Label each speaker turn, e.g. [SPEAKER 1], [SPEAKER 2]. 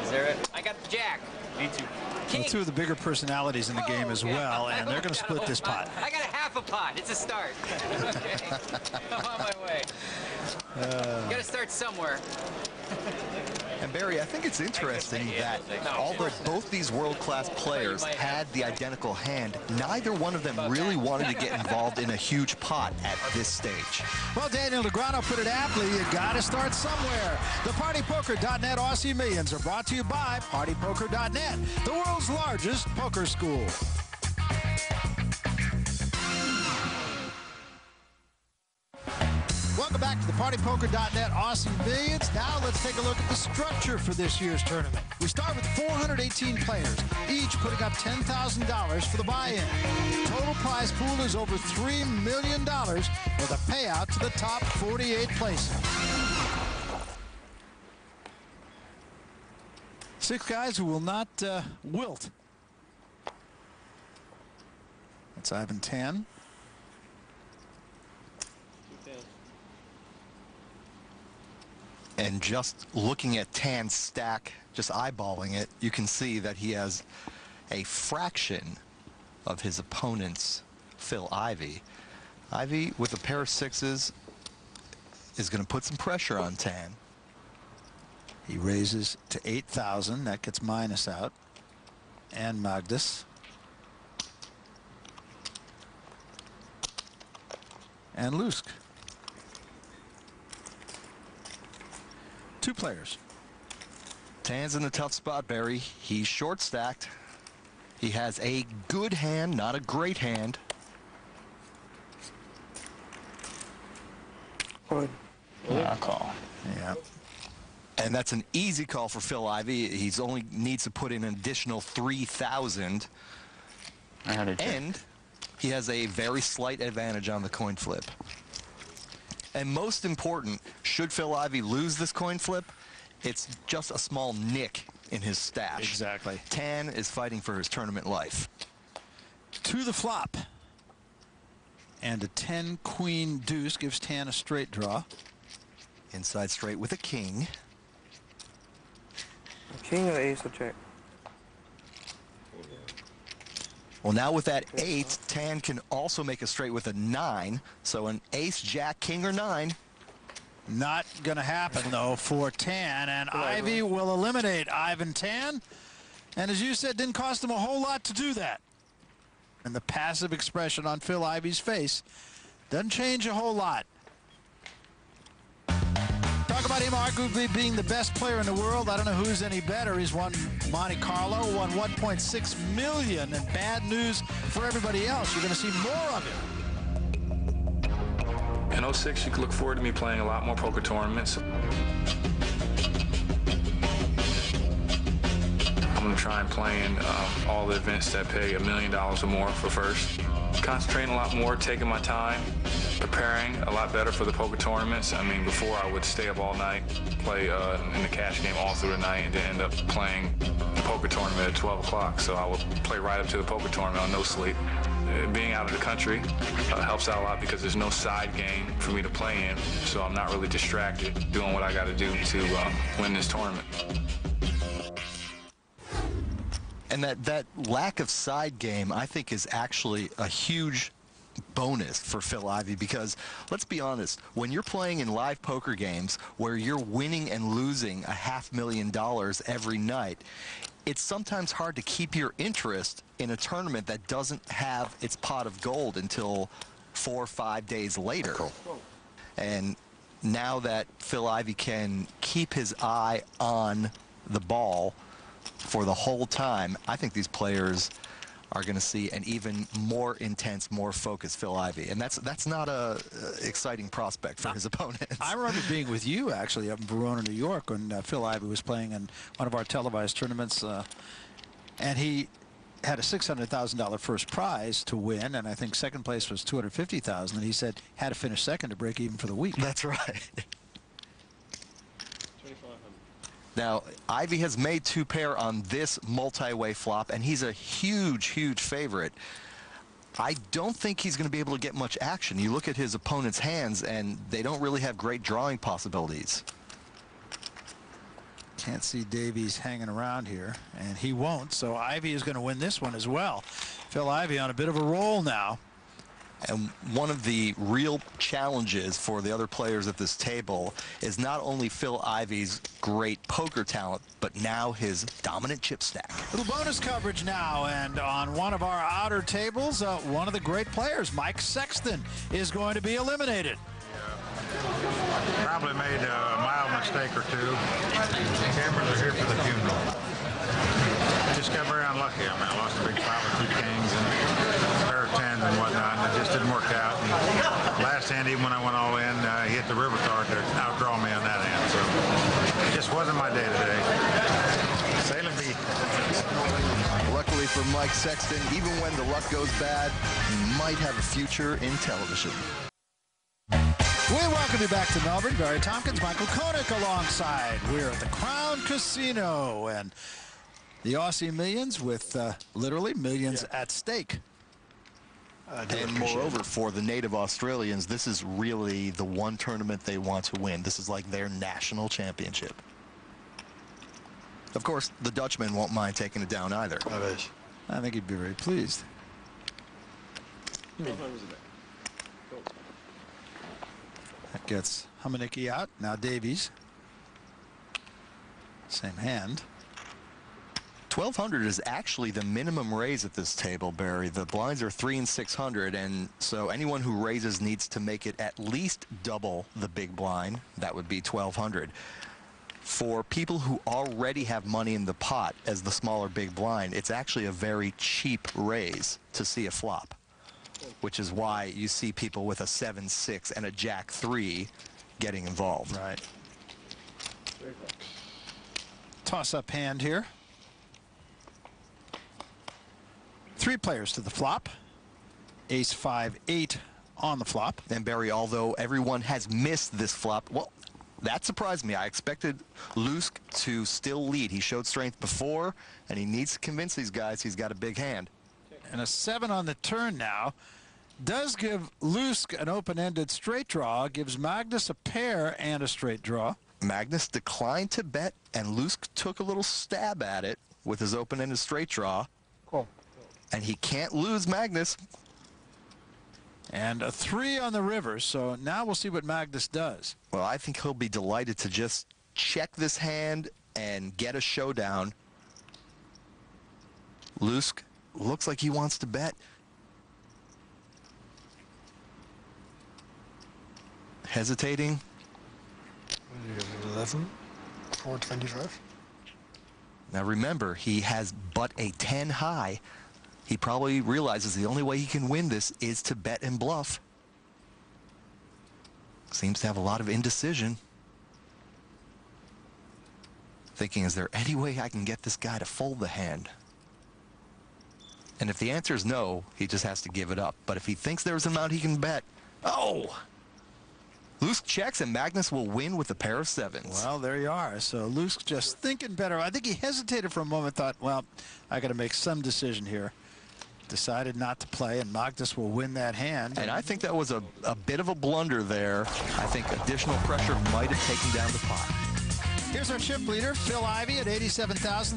[SPEAKER 1] Is there it? I got the jack. Me too.
[SPEAKER 2] Well, two of the bigger personalities in the game as well, and they're going to split this pot.
[SPEAKER 1] I got a half a pot. It's a start. Okay. I'm on my way. You got to start somewhere.
[SPEAKER 3] And Barry, I think it's interesting that although both these world-class players had the identical hand, neither one of them really wanted to get involved in a huge pot at this stage.
[SPEAKER 2] Well, Daniel Negreanu put it aptly, you got to start somewhere. The PartyPoker.net Aussie Millions are brought to you by PartyPoker.net, the world's largest poker school. Welcome back to the PartyPoker.net Aussie Millions. Now let's take a look at the structure for this year's tournament. We start with 418 players, each putting up $10,000 for the buy-in. Total prize pool is over $3 million with a payout to the top 48 places. 6 guys who will not wilt. That's Ivan Tan.
[SPEAKER 3] And just looking at Tan's stack, just eyeballing it, you can see that he has a fraction of his opponent's Phil Ivey. Ivey, with a pair of sixes, is going to put some pressure on Tan.
[SPEAKER 2] He raises to 8,000. That gets minus out. And Magdas. And Lusk. 2 players.
[SPEAKER 3] Tan's in a tough spot, Barry. He's short stacked. He has a good hand, not a great hand.
[SPEAKER 1] Yeah, call.
[SPEAKER 2] Yeah.
[SPEAKER 3] And that's an easy call for Phil Ivey. He's only needs to put in an additional 3,000. And he has a very slight advantage on the coin flip. And most important, should Phil Ivey lose this coin flip, it's just a small nick in his stash.
[SPEAKER 2] Exactly.
[SPEAKER 3] Tan is fighting for his tournament life.
[SPEAKER 2] To the flop. And a 10 queen deuce gives Tan a straight draw.
[SPEAKER 3] Inside straight with a king.
[SPEAKER 4] A king or ace or jack?
[SPEAKER 3] Well, now with that 8, Tan can also make a straight with a 9. So an ace, jack, king, or 9.
[SPEAKER 2] Not going to happen, though, for Tan. And Ivey will eliminate Ivan Tan. And as you said, didn't cost him a whole lot to do that. And the passive expression on Phil Ivey's face doesn't change a whole lot. Talk about him arguably being the best player in the world. I don't know who's any better. He's won Monte Carlo, won $1.6 million, and bad news for everybody else. You're going to see more of him.
[SPEAKER 5] In 06, you can look forward to me playing a lot more poker tournaments. I'm going to try and play in all the events that pay $1 million or more for first. Concentrating a lot more, taking my time, preparing a lot better for the poker tournaments. I mean, before I would stay up all night, play in the cash game all through the night, and then end up playing the poker tournament at 12 o'clock. So I would play right up to the poker tournament on no sleep. Being out of the country helps out a lot because there's no side game for me to play in, so I'm not really distracted doing what I got to do to win this tournament.
[SPEAKER 3] And that lack of side game, I think, is actually a huge bonus for Phil Ivey, because let's be honest, when you're playing in live poker games where you're winning and losing $500,000 every night, it's sometimes hard to keep your interest in a tournament that doesn't have its pot of gold until 4 or 5 days later. And now that Phil Ivey can keep his eye on the ball for the whole time, I think these players are going to see an even more intense, more focused Phil Ivey, and that's not a exciting prospect for his opponents.
[SPEAKER 2] I remember being with you actually up in Verona, New York, when Phil Ivey was playing in one of our televised tournaments, and he had a $600,000 first prize to win, and I think second place was $250,000, and he said had to finish second to break even for the week.
[SPEAKER 3] That's right. Now, Ivey has made 2 pair on this multi-way flop, and he's a huge, huge favorite. I don't think he's going to be able to get much action. You look at his opponent's hands, and they don't really have great drawing possibilities.
[SPEAKER 2] Can't see Davies hanging around here, and he won't, so Ivy is going to win this one as well. Phil Ivey on a bit of a roll now.
[SPEAKER 3] And one of the real challenges for the other players at this table is not only Phil Ivey's great poker talent, but now his dominant chip stack.
[SPEAKER 2] Little bonus coverage now, and on one of our outer tables, one of the great players, Mike Sexton, is going to be eliminated.
[SPEAKER 4] Probably made a mild mistake or two. Cameras are here for the funeral. Just got very unlucky. I mean, I lost a big 5 or 2 kings and a pair of 10s and whatnot, and it just didn't work out. And last hand, even when I went all in, he hit the river card to outdraw me on that hand. So it just wasn't my day today. Sailing B.
[SPEAKER 3] Luckily for Mike Sexton, even when the luck goes bad, he might have a future in television.
[SPEAKER 2] We welcome you back to Melbourne. Barry Tompkins, Michael Koenig alongside. We're at the Crown Casino, and the Aussie Millions with literally millions at stake.
[SPEAKER 3] And moreover, for the native Australians, this is really the one tournament they want to win. This is like their national championship. Of course, the Dutchman won't mind taking it down either.
[SPEAKER 2] I think he'd be very pleased. That gets Humanicki out. Now Davies. Same hand.
[SPEAKER 3] 1,200 is actually the minimum raise at this table, Barry. The blinds are 300 and 600, and so anyone who raises needs to make it at least double the big blind. That would be 1,200. For people who already have money in the pot as the smaller big blind, it's actually a very cheap raise to see a flop, which is why you see people with a 7-6 and a Jack-3 getting involved.
[SPEAKER 2] Right. Toss-up hand here. 3 players to the flop. Ace 5-8 on the flop.
[SPEAKER 3] And Barry, although everyone has missed this flop, well, that surprised me. I expected Lusk to still lead. He showed strength before, and he needs to convince these guys he's got a big hand.
[SPEAKER 2] And a 7 on the turn now does give Lusk an open-ended straight draw, gives Magnus a pair and a straight draw.
[SPEAKER 3] Magnus declined to bet, and Lusk took a little stab at it with his open-ended straight draw.
[SPEAKER 2] Cool.
[SPEAKER 3] And he can't lose Magnus.
[SPEAKER 2] And a 3 on the river, so now we'll see what Magnus does.
[SPEAKER 3] Well, I think he'll be delighted to just check this hand and get a showdown. Lusk looks like he wants to bet. Hesitating.
[SPEAKER 6] 11, 425.
[SPEAKER 3] Now remember, he has but a 10 high. He probably realizes the only way he can win this is to bet and bluff. Seems to have a lot of indecision. Thinking, is there any way I can get this guy to fold the hand? And if the answer is no, he just has to give it up. But if he thinks there's an amount he can bet, oh! Lusk checks, and Magnus will win with a pair of 7s.
[SPEAKER 2] Well, there you are. So Lusk just thinking better. I think he hesitated for a moment, thought, well, I got to make some decision here. Decided not to play, and Magnus will win that hand.
[SPEAKER 3] And I think that was a bit of a blunder there. I think additional pressure might have taken down the pot.
[SPEAKER 2] Here's our chip leader, Phil Ivey, at 87,000.